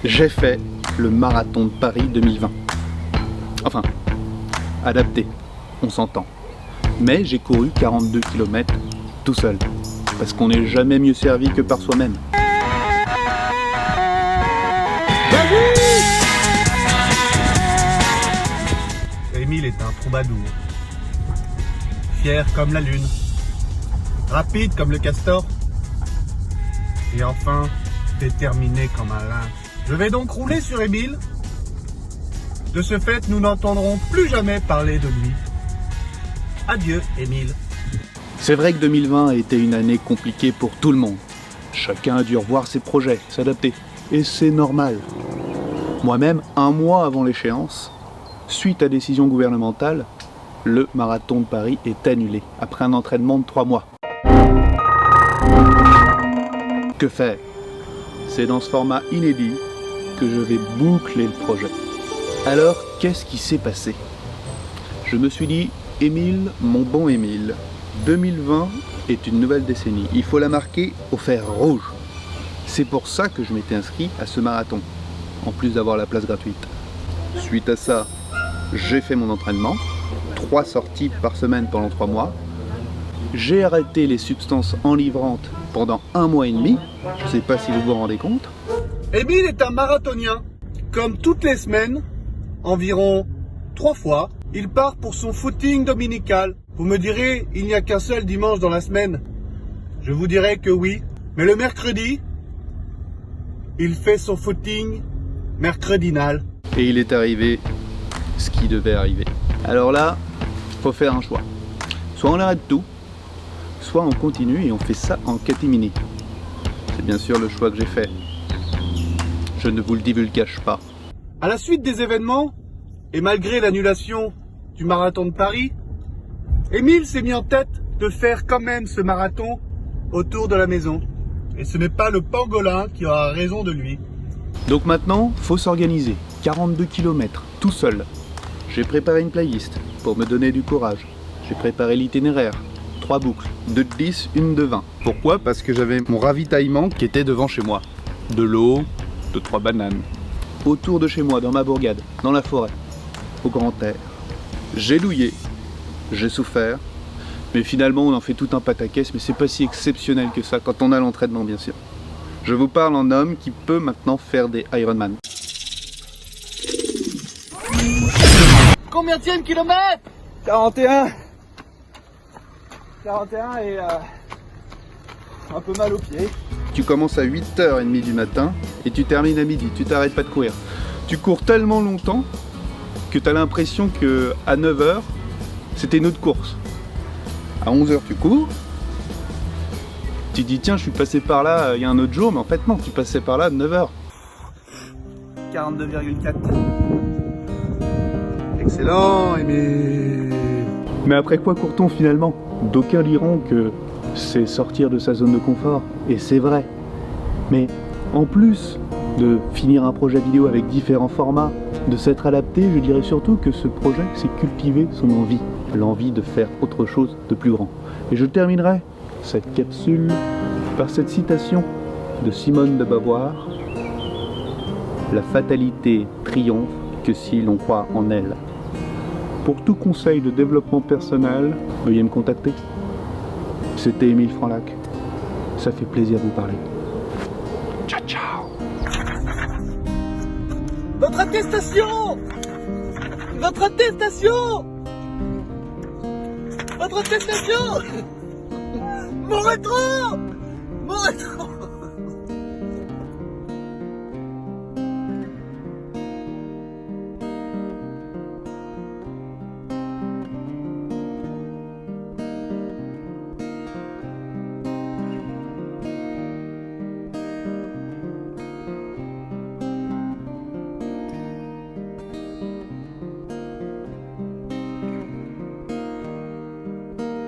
j'ai fait le marathon de Paris 2020. Enfin, adapté, on s'entend. Mais j'ai couru 42 km tout seul. Parce qu'on n'est jamais mieux servi que par soi-même. Émile est un troubadour. Fier comme la lune. Rapide comme le castor. Et enfin, déterminé comme un lynx. Je vais donc rouler sur Émile. De ce fait, nous n'entendrons plus jamais parler de lui. Adieu, Émile. C'est vrai que 2020 a été une année compliquée pour tout le monde. Chacun a dû revoir ses projets, s'adapter. Et c'est normal. Moi-même, un mois avant l'échéance, suite à décision gouvernementale, le marathon de Paris est annulé, après un entraînement de 3 mois. Que faire? C'est dans ce format inédit que je vais boucler le projet. Alors, qu'est-ce qui s'est passé? Je me suis dit, Émile, mon bon Émile, 2020 est une nouvelle décennie. Il faut la marquer au fer rouge. C'est pour ça que je m'étais inscrit à ce marathon, en plus d'avoir la place gratuite. Suite à ça, j'ai fait mon entraînement, 3 sorties par semaine pendant 3 mois. J'ai arrêté les substances enivrantes pendant 1 mois et demi. Je ne sais pas si vous vous rendez compte. Émile est un marathonien. Comme toutes les semaines, environ 3 fois, il part pour son footing dominical. Vous me direz, il n'y a qu'un seul dimanche dans la semaine. Je vous dirai que oui. Mais le mercredi, il fait son footing mercredinal. Et il est arrivé ce qui devait arriver. Alors là, faut faire un choix. Soit on arrête tout, soit on continue et on fait ça en catimini. C'est bien sûr le choix que j'ai fait. Je ne vous le divulgage pas. À la suite des événements, et malgré l'annulation du marathon de Paris, Émile s'est mis en tête de faire quand même ce marathon autour de la maison. Et ce n'est pas le pangolin qui aura raison de lui. Donc maintenant, faut s'organiser. 42 km, tout seul. J'ai préparé une playlist pour me donner du courage. J'ai préparé l'itinéraire. 3 boucles, 2 de 10, une de 20. Pourquoi? Parce que j'avais mon ravitaillement qui était devant chez moi. De l'eau, 2-3 bananes. Autour de chez moi, dans ma bourgade, dans la forêt, au grand air. J'ai douillé, j'ai souffert, mais finalement on en fait tout un pataquès, mais c'est pas si exceptionnel que ça quand on a l'entraînement bien sûr. Je vous parle en homme qui peut maintenant faire des Ironman. Combienième kilomètre? 41 et un peu mal aux pieds. Tu commences à 8h30 du matin et tu termines à midi, tu t'arrêtes pas de courir. Tu cours tellement longtemps que tu as l'impression qu'à 9h, c'était une autre course. À 11h, tu cours. Tu dis tiens, je suis passé par là il y a un autre jour, mais en fait non, tu passais par là à 9h. 42,4. Excellent, Émile. Mais après quoi court-on finalement? D'aucuns diront que c'est sortir de sa zone de confort, et c'est vrai. Mais en plus de finir un projet vidéo avec différents formats, de s'être adapté, je dirais surtout que ce projet, c'est cultiver son envie. L'envie de faire autre chose de plus grand. Et je terminerai cette capsule par cette citation de Simone de Beauvoir. La fatalité triomphe que si l'on croit en elle. Pour tout conseil de développement personnel, veuillez me contacter. C'était Émile Franlac. Ça fait plaisir de vous parler. Ciao, ciao. Votre attestation! Votre attestation! Votre attestation! Mon rétro! Mon rétro!